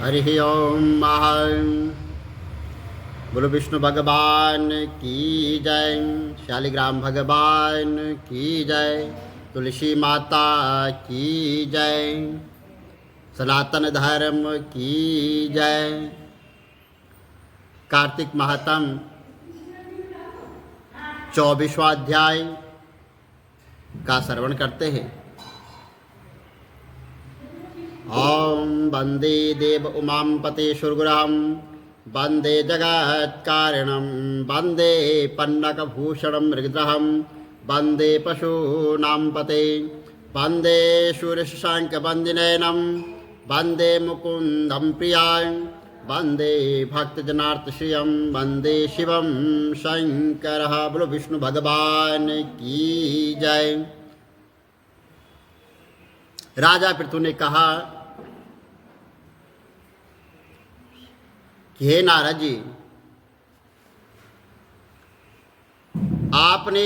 हरि ओम बोलो विष्णु भगवान की जय। शालिग्राम भगवान की जय। तुलसी माता की जय। सनातन धर्म की जय। कार्तिक महात्म 24वां अध्याय का श्रवण करते हैं। ओम वंदे देव उमां पतेशुरगुरां वंदे जगत्कारिणं वंदे पन्नकभूषणं मृगद्रहं वंदे पशूनां पते वंदे शूरशशाङ्कवन्दिनयनं वंदे मुकुन्दं प्रियाय वंदे भक्तजनार्तश्रियं वंदे शिवं शंकरः। बोलो विष्णु भगवान की जय। राजा पृथु ने कहा कि हे नारद जी, आपने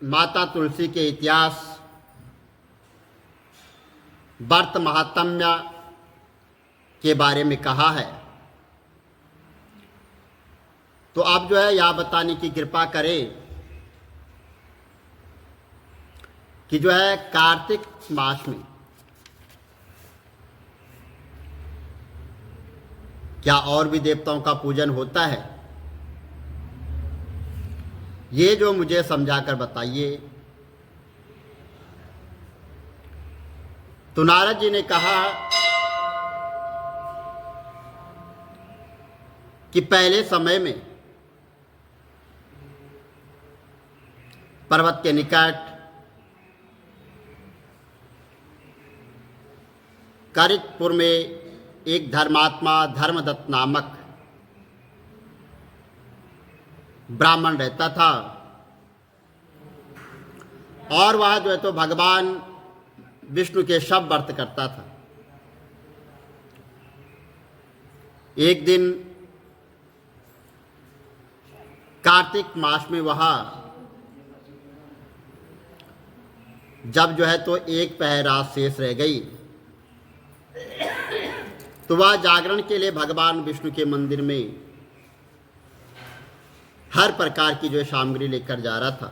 माता तुलसी के इतिहास, व्रत महात्म्य के बारे में कहा है, तो आप जो है यह बताने की कृपा करें कि जो है कार्तिक मास में क्या और भी देवताओं का पूजन होता है? ये जो मुझे समझाकर बताइए। तो नारद जी ने कहा कि पहले समय में पर्वत के निकट करिकपुर में एक धर्मात्मा धर्मदत्त नामक ब्राह्मण रहता था, और वह जो है तो भगवान विष्णु के सब व्रत करता था। एक दिन कार्तिक मास में वह जब जो है तो एक पहर रात शेष रह गई, तो वह जागरण के लिए भगवान विष्णु के मंदिर में हर प्रकार की जो सामग्री लेकर जा रहा था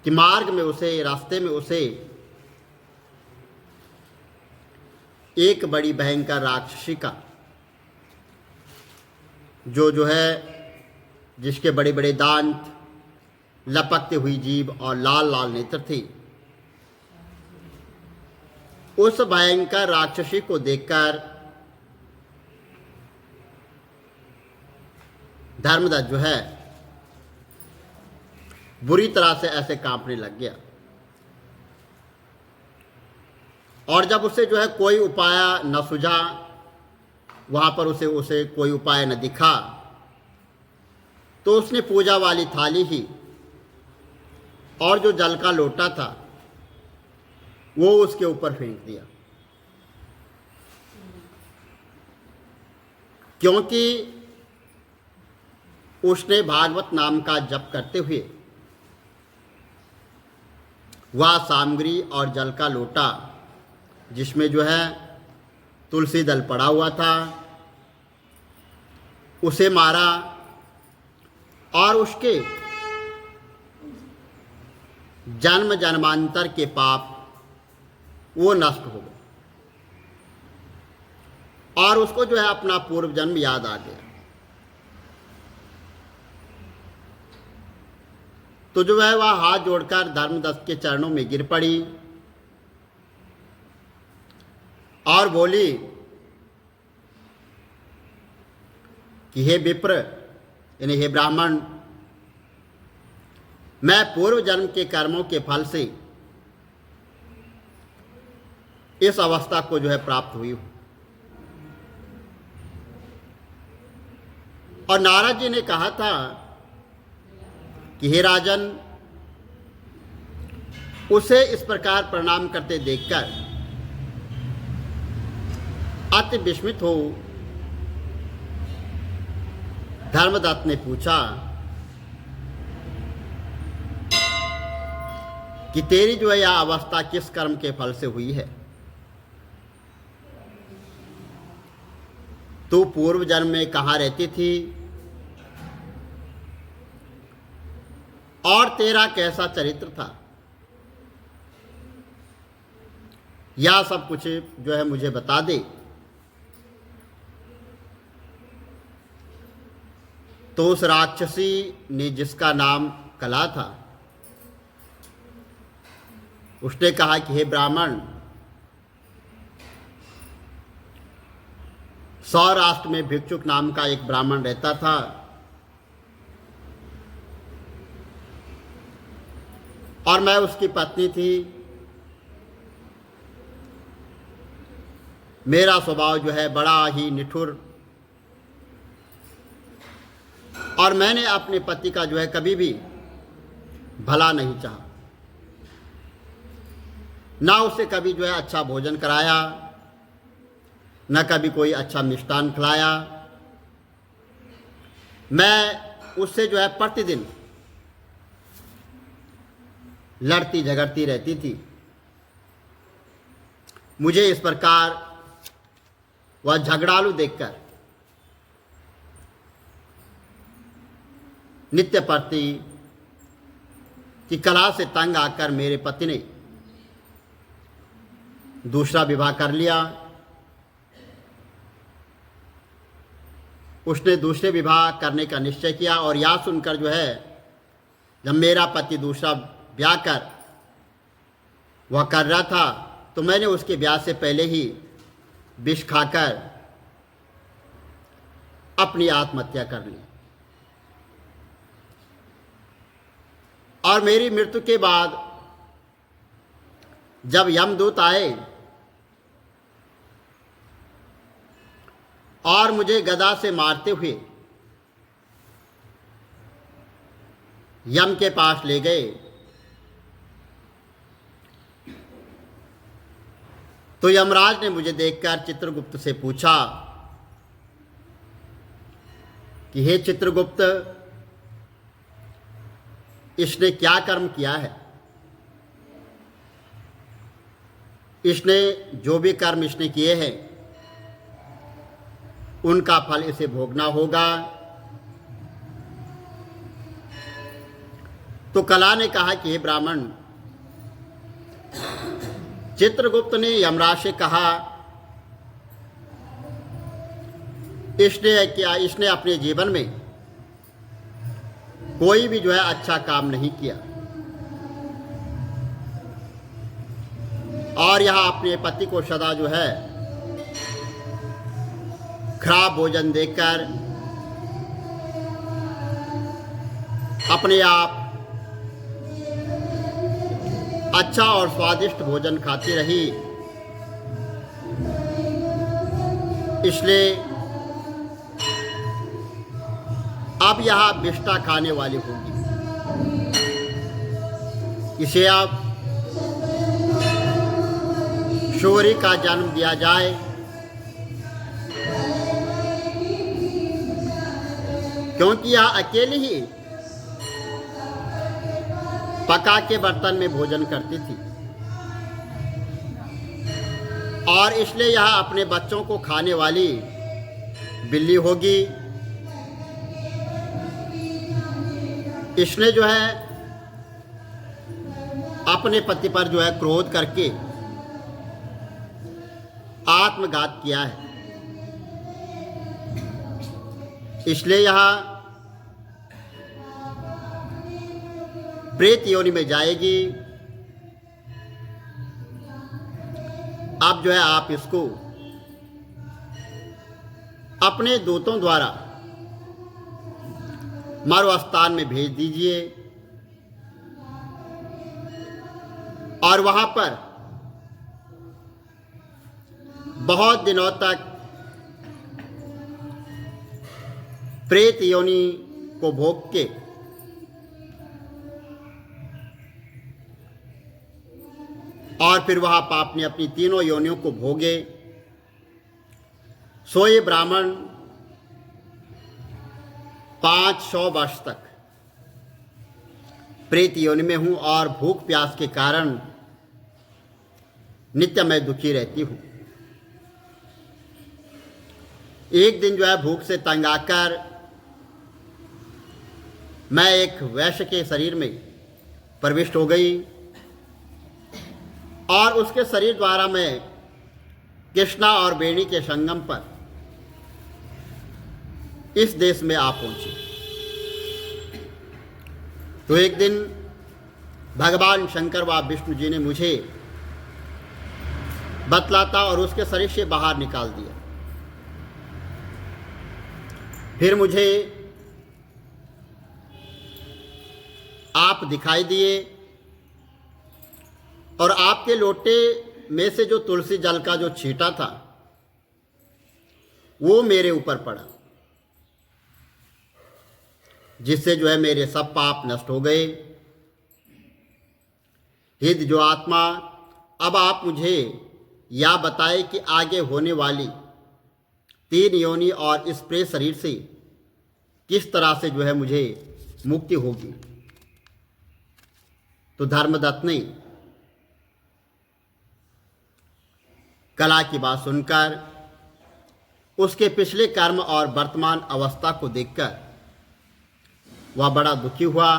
कि मार्ग में उसे, रास्ते में उसे एक बड़ी भयंकर राक्षसी का जो है जिसके बड़े बड़े दांत, लपकती हुई जीभ और लाल लाल नेत्र थी, उस भयंकर राक्षसी को देखकर धर्मदत्त जो है बुरी तरह से ऐसे कांपने लग गया। और जब उसे जो है कोई उपाय न सूझा, वहां पर उसे कोई उपाय न दिखा, तो उसने पूजा वाली थाली ही और जो जल का लोटा था वो उसके ऊपर फेंक दिया, क्योंकि उसने भागवत नाम का जप करते हुए वह सामग्री और जल का लोटा जिसमें जो है तुलसी दल पड़ा हुआ था उसे मारा, और उसके जन्म जन्मांतर के पाप वो नष्ट हो गए, और उसको जो है अपना पूर्व जन्म याद आ गया। तो जो है वह हाथ जोड़कर धर्मदत्त के चरणों में गिर पड़ी और बोली कि हे विप्र, यानी हे ब्राह्मण, मैं पूर्व जन्म के कर्मों के फल से इस अवस्था को जो है प्राप्त हुई हूं। और नारद जी ने कहा था कि हे राजन, उसे इस प्रकार प्रणाम करते देखकर अति विस्मित हो धर्मदत्त ने पूछा कि तेरी जो है यह अवस्था किस कर्म के फल से हुई है। तू पूर्व जन्म में कहाँ रहती थी और तेरा कैसा चरित्र था, यह सब कुछ जो है मुझे बता दे। तो उस राक्षसी ने, जिसका नाम कला था, उसने कहा कि हे ब्राह्मण, सौराष्ट्र में भिक्षुक नाम का एक ब्राह्मण रहता था। और मैं उसकी पत्नी थी। मेरा स्वभाव जो है बड़ा ही निठुर, और मैंने अपने पति का जो है कभी भी भला नहीं चाहा। ना उसे कभी जो है अच्छा भोजन कराया, न कभी कोई अच्छा मिष्टान खिलाया। मैं उससे जो है प्रतिदिन लड़ती झगड़ती रहती थी। मुझे इस प्रकार वह झगड़ालू देखकर नित्य प्रति की कला से तंग आकर मेरे पति ने दूसरा विवाह कर लिया। उसने दूसरे विवाह करने का निश्चय किया, और यह सुनकर जो है, जब मेरा पति दूसरा ब्याह कर वह कर रहा था, तो मैंने उसके ब्याह से पहले ही विष खाकर अपनी आत्महत्या कर ली। और मेरी मृत्यु के बाद जब यमदूत आए और मुझे गदा से मारते हुए यम के पास ले गए, तो यमराज ने मुझे देखकर चित्रगुप्त से पूछा कि हे चित्रगुप्त, इसने क्या कर्म किया है? इसने जो भी कर्म इसने किए हैं उनका फल इसे भोगना होगा। तो कला ने कहा कि हे ब्राह्मण, चित्रगुप्त ने यमराज से कहा, इसने अपने जीवन में कोई भी जो है अच्छा काम नहीं किया, और यह अपने पति को सदा जो है खराब भोजन देकर अपने आप अच्छा और स्वादिष्ट भोजन खाती रही। इसलिए अब यह विष्ठा खाने वाली होगी। इसे अब शौर्य का जन्म दिया जाए। क्योंकि यह अकेली ही पका के बर्तन में भोजन करती थी, और इसलिए यह अपने बच्चों को खाने वाली बिल्ली होगी। इसने जो है अपने पति पर जो है क्रोध करके आत्मघात किया है। इसलिए यह प्रेत योनि में जाएगी। अब जो है आप इसको अपने दूतों द्वारा मरुस्थान में भेज दीजिए, और वहां पर बहुत दिनों तक प्रेत योनि को भोग के और फिर वह पाप ने अपनी तीनों योनियों को भोगे। सो ये ब्राह्मण 500 वर्ष तक प्रेत योनि में हूं, और भूख प्यास के कारण नित्य मैं दुखी रहती हूं। एक दिन जो है भूख से तंग आकर मैं एक वैश्य के शरीर में प्रविष्ट हो गई और उसके शरीर द्वारा मैं कृष्णा और बेणी के संगम पर इस देश में आ पहुंची। तो एक दिन भगवान शंकर व विष्णु जी ने मुझे बतलाता और उसके शरीर से बाहर निकाल दिया। फिर मुझे आप दिखाई दिए और आपके लोटे में से जो तुलसी जल का जो छींटा था वो मेरे ऊपर पड़ा, जिससे जो है मेरे सब पाप नष्ट हो गए। हित जो आत्मा, अब आप मुझे या बताए कि आगे होने वाली 3 योनि और इस प्रेत शरीर से किस तरह से जो है मुझे मुक्ति होगी। तो धर्मदत्त ने कला की बात सुनकर उसके पिछले कर्म और वर्तमान अवस्था को देखकर वह बड़ा दुखी हुआ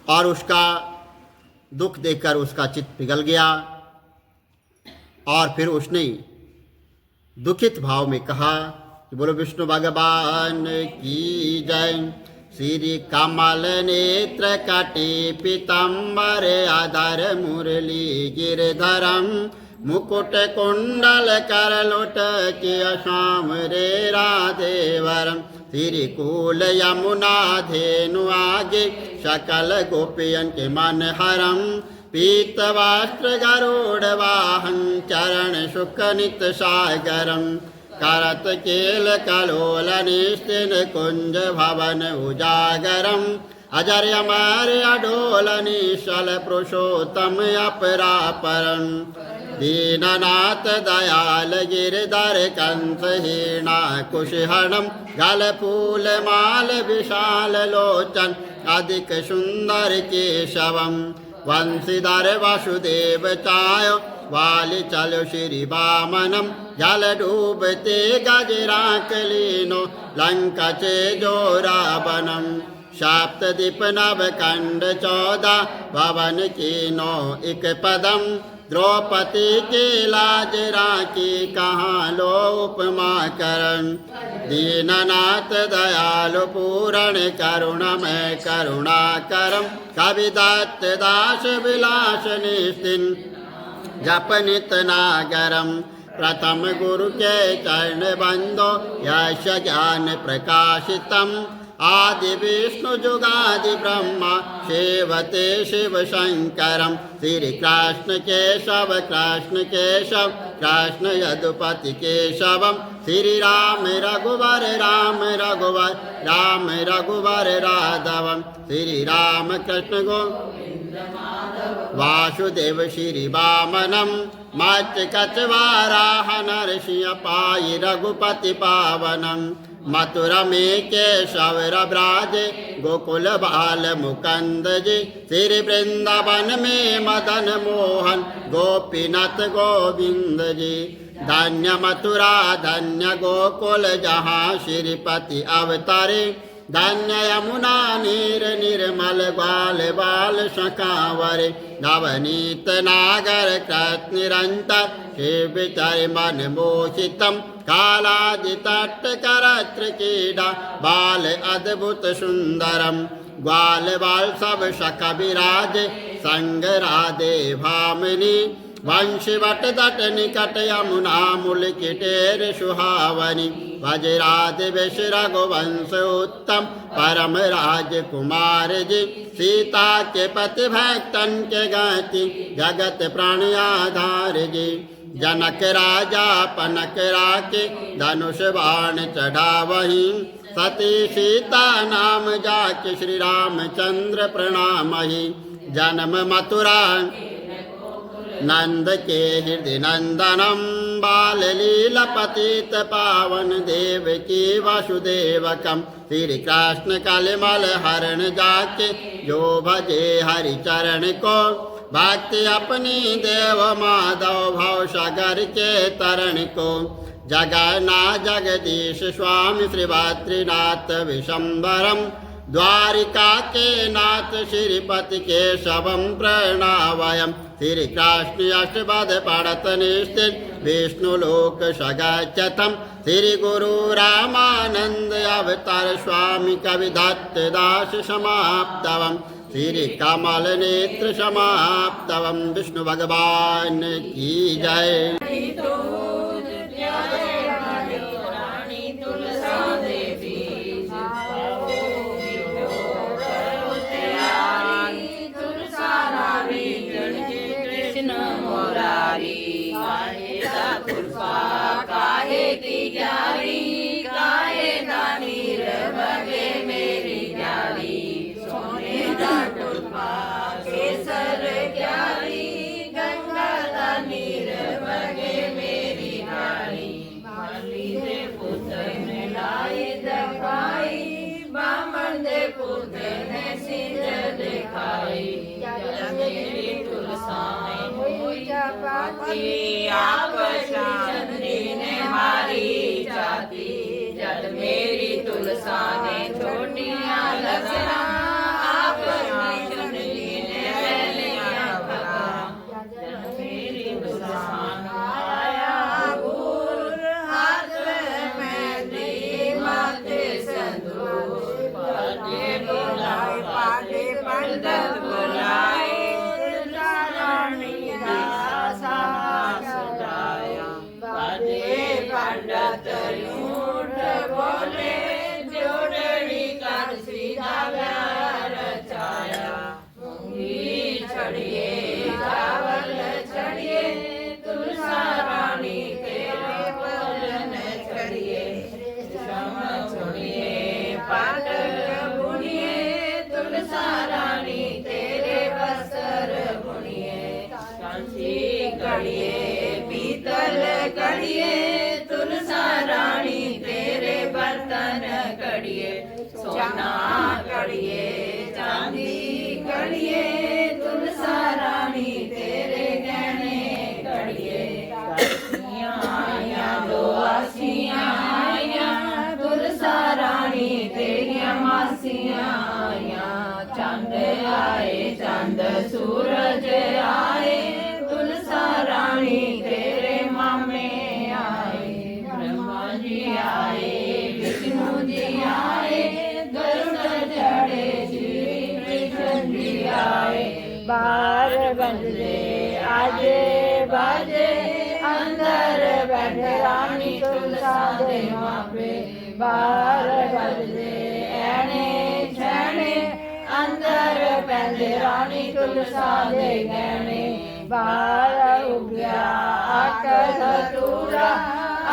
और उसका दुख देखकर उसका चित्त पिघल गया और फिर उसने दुखित भाव में कहा कि बोलो विष्णु भगवान की जय। श्री कमल नेत्र कटे पीताम्बर आधर मुरली गिरधरम मुकुट कुंडल करलोट के श्याम रे राधेवरम श्री कूल यमुना धेनु आगे सकल गोपियन के मन हरम पीत वस्त्र गरुड़ वाहन चरण सुख नित सागरम करत केल कलोल निस्तिन कुंज भवन उजागरम अजर अमर अडोल निशल पुरुषोत्तम अपरापरम दीननाथ दयाल गिरधर कंस हीना कुशहणम गल फूल माल विशाल लोचन अधिक सुंदर केशवम वंशीधर वसुदेव चाय वाली चलो श्री वामनम जल डूबते गजराक लीनो लंका चे जो रावणम साप्त दीप नव कंड 14 भवन कीनो एक पदम द्रौपदी के लाज राखी कहाँ लो उपमा करण दीननाथ दयालु पूरण करुणमय करुणा करम कविदत्त दास विलास निस्तिन जप नित नागरम प्रथम गुरु के चरण बंदो यश ज्ञान प्रकाशितम आदि विष्णु जुगादि ब्रह्मा सेवते शिव शंकरम श्री कृष्ण केशव कृष्ण केशव कृष्ण यदुपति केशवम श्री राम रघुवर राम रघुवर राम रघुवर राघवम श्री राम कृष्ण गो वासुदेव श्री वामनम मत्स्य कचवाराह नरसिंह पाई रघुपति पावनम मथुरा में केशव ब्राज गोकुल बाल मुकंद जी श्री वृंदावन में मदन मोहन गोपीनाथ गोविंद जी धन्य मथुरा धन्य गोकुल जहाँ श्रीपति अवतारे धन्य यमुना नीर निर्मल ग्वाल बाल सखावर नवनीत नागर कृत निरंतर शिव चर मन मोहितम कालादि तट करत्र क्रीडा बाल अद्भुत सुंदरम ग्वाल बाल सब सख विराज संग राधे भामिनी वंशवट दट निकट यमुना मूल किटेर सुहावनी वज्राद विष रघुवंश उत्तम परम राजकुमार जी सीता के पति भक्तन के गति जगत प्राण आधार जी जनक राजा पनक राके धनुष बाण चढ़ावही सती सीता नाम जाके श्री रामचंद्र प्रणामहि जन्म मथुरा नंद के हृदय नंदनम बाल लीला पतित पावन देव की वसुदेवकम श्री कृष्ण कलिमल हरण जाके जो भजे हरि चरण को भक्ति अपनी देव माधव भाव सागर के तरण को जगन्ना जगदीश स्वामी श्री बद्रीनाथ विशंबरम द्वारिका के नाथ श्रीपति केशवम प्रणावयम। श्री कृष्ण अष्टपद पढ़त निश्चित विष्णुलोक सगच्छतम। श्री गुरु रामानंद अवतार स्वामी कविदत्त दास समाप्तवम। श्री कमल नेत्र समाप्तवम। विष्णु भगवान की जय। आप शांति ने मारी जाती जब मेरी तुलसा ने छोटियां लगना। आप शांति ने लिया भला जब मेरी तुलसा आया गुर। हाथ में दी माथे संदूर पाटे बुलाए पाटे पंडित बुलाए। पंडित ऊठ बोले जोड़नी कर सीधा रचाया। मूंगी छड़िए चावल छड़िए तुलसा रानी तेरे बोलन छड़िए। श्रम छोड़िए पाट बुनिए तुलसा रानी तेरे बसर बुनिए। कांसी कड़िए पीतल कड़िए तुलसा रानी तेरे बर्तन कड़िए। सोना कड़िए चांदी कड़िए तुलसा रानी तेरे गहने कड़िए। आया दो आसियां आया तुलसा रानी तेरिया मासियां आया। चंद आए चंद सूरज आए तुलसा रानी तेरे मामे आए। ब्रह्मा जी आए विष्णु जी आए गरुड़ चढ़े श्री कृष्ण जी आए। बार बजले आजे बाजे अंदर बैठे रानी तुलसा दे मापे। बार बजले ऐने छेने अंदर पहले रानी तुलसा दे गहने। बार उगया आकल तूड़ा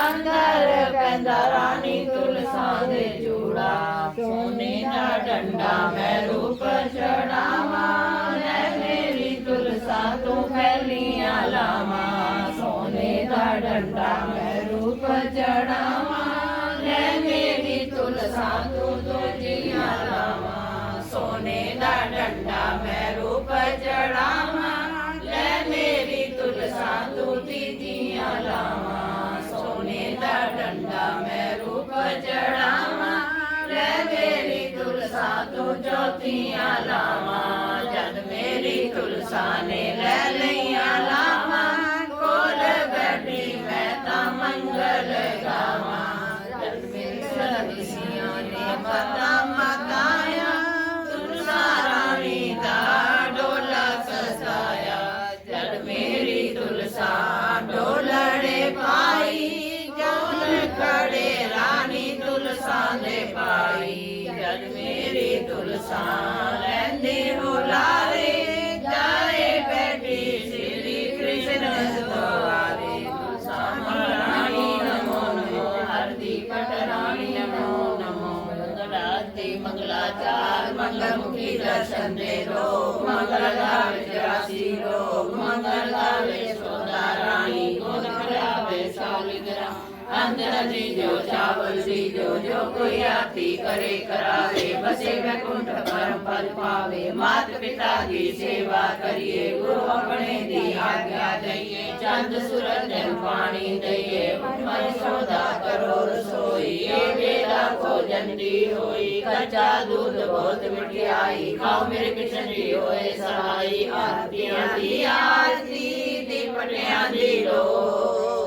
अंदर पैदा रानी तुलसा दे चूड़ा। सोने का डंडा मैं रूप चढ़ावा मेरी तुलसा तू फैलियां लावा। सोने का डंडा मैं रूप चढ़ावा मेरी तुलसा तू दूजियां लावा। सोने का डंडा मैं रूप चढ़ावा मेरी तुलसा तू तीजियां लावा। सोने का डंडा मैं रूप चढ़ावा मेरी तुलसा तू ज्योतियां लावा। जद मेरी तुलसा ने ले लिया लावा कोल बैठी मैं ता मंगल गावा। जद मेरी सदसियां ने पता मकाया तुलसा रानी दा डोला ससाया। जद मेरी तुलसा डोलड़े पाई जौन खड़े रानी तुलसा दे पाई। जद मेरी तुलसा लैंदी हुलारे जाए बैठी श्री कृष्ण द्वारे। तुलसा महारानी नमो नमो हरदी पटरानी नमो नमो। मंगलाती मंगलाचार मंगलमुखी दर्शन दे दो। मंगल गावे 84 लोग मंगल गावे सोदा रानी गुण गावे शालिग्राम। चांदन दीजो चावल दीजो जो कोई आरती करे करावे बसे वैकुंठ परम पद पावे मात पिता की सेवा करिए गुरु अपने दी आज्ञा दइए चंद सूरज जल पानी दइए मन सौदा करो रसोई ये बेला भोजन दी होई कच्चा दूध बहुत मिठाई खाओ मेरे कृष्ण जी होए सहाई आरतियां दी आरती दीपटियां दी लो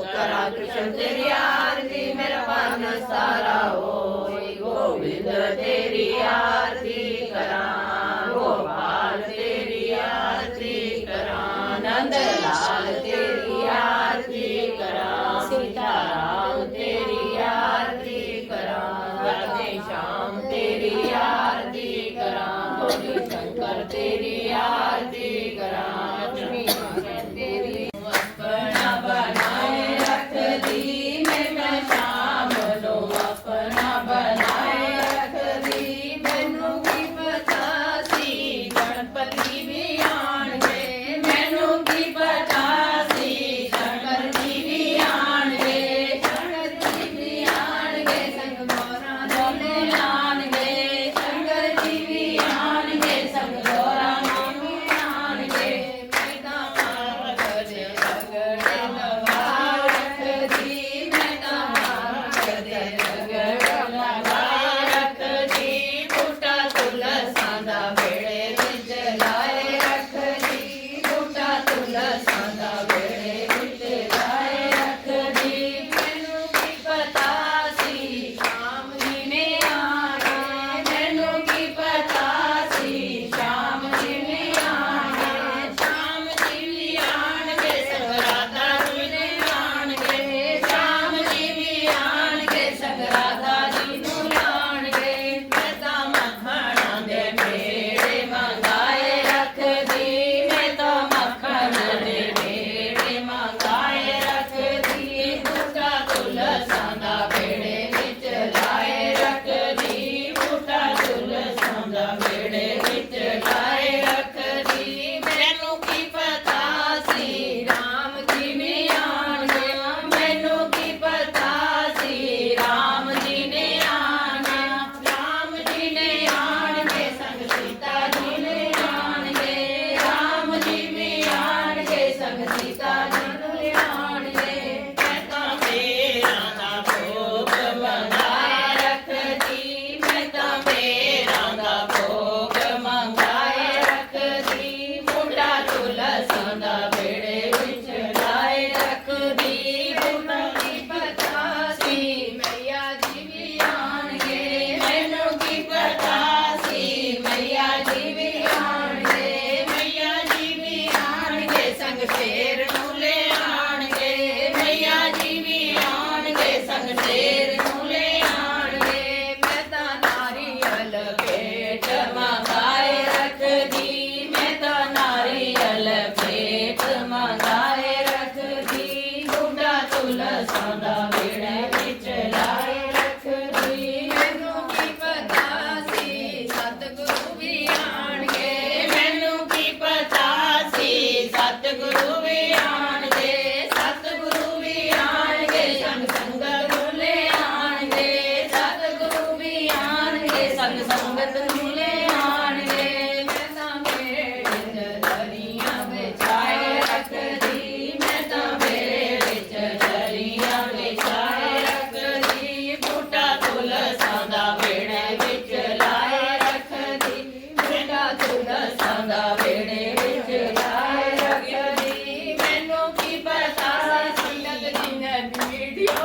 करा कृष्ण तेरी आरती मेरा पान सारा होई गोविंद तेरी आरती करा गोपाल तेरी आरती करा नंद लाल तेरी आरती करा सीताराम तेरी आरती करा राधे श्याम तेरी आरती करा गौरी शंकर तेरी आरती करा लक्ष्मी नारायण तेरी अपना बनाए रख दी मैं शाम लो अपना बनाए रख दी मैनू की पता सी गणपति भी आण गए मैनू की पता सी शंकर जी भी आण गए शंकर जी भी आण गए संग मोरा दोले आण गए शंकर जी भी आण गए संग मोरा मामी आण गए मैदा मार गजे रगड़े लगा रख दी मैदा मार गजे रगड़े लगा रख दी बूटा तुलसा दा बेड़े विच लाए रख दी बूटा तुलसा दा बेड़े विच लाए रख दी मैनू की पता सी शाम जी ने आना मैनू की पता सी शाम जी ने आना शाम जी भी आन के सगराता जी ने आन के शाम जी भी आन के सगराता जी नू आन के मैं तां मखणा दे मेरे मंगाए रख दी मैं तां मखणा दे मेरे मंगाए रख दी बूटा तुलसा दा बेड़े विच लाए रख दी बूटा तुलसा दा बेड़े विच लाए रख दी मैनू की पता सी राम जी ने आण गया मैनू की पता सी राम जी ने आना राम जी ने आण के संग सीता जी ने आण के राम जी भी आण के संग सीता जी ने आण के मैं तां मेरा दा भोग मंगाए रख दी मैं तां मेरा दा भोग मंगाए रख दी बूटा तुलसा दा बेड़े विच लाए रख दी बूटा की पता सी मैया जी भी आण गे मैनू की पता सी मैया जी भी आण गे मैया जी भी आण गे संग शेर नू ले आण गे मैया जी भी आण गे संग शेर नू ले आण गे मैं तां नारियल भेंट मंगाए रख दी मैं तां नारियल भेंट मंगाए रख दी बूटा तुलसा दा बेड़ा विच लाए रख दी मैनू की पता सी सतगुरु भी आण गे मैनू की पता सी सतगुरु भी आण गे सतगुरु भी आण गे संग संगत नू ले आण गे सतगुरु भी आण गे संग संगत नू ले आण गे मैं तां बेड़े च दरियां बिछाए रख दी मैं तां बेड़े विच दरियां बिछाए रख दी बूटा तुलसा दा बेड़े विच लाए रख दी बूटा तुलसा दा बेड़े विच लाए रख दी मैनू की पता सी संगत जी ने वीडियो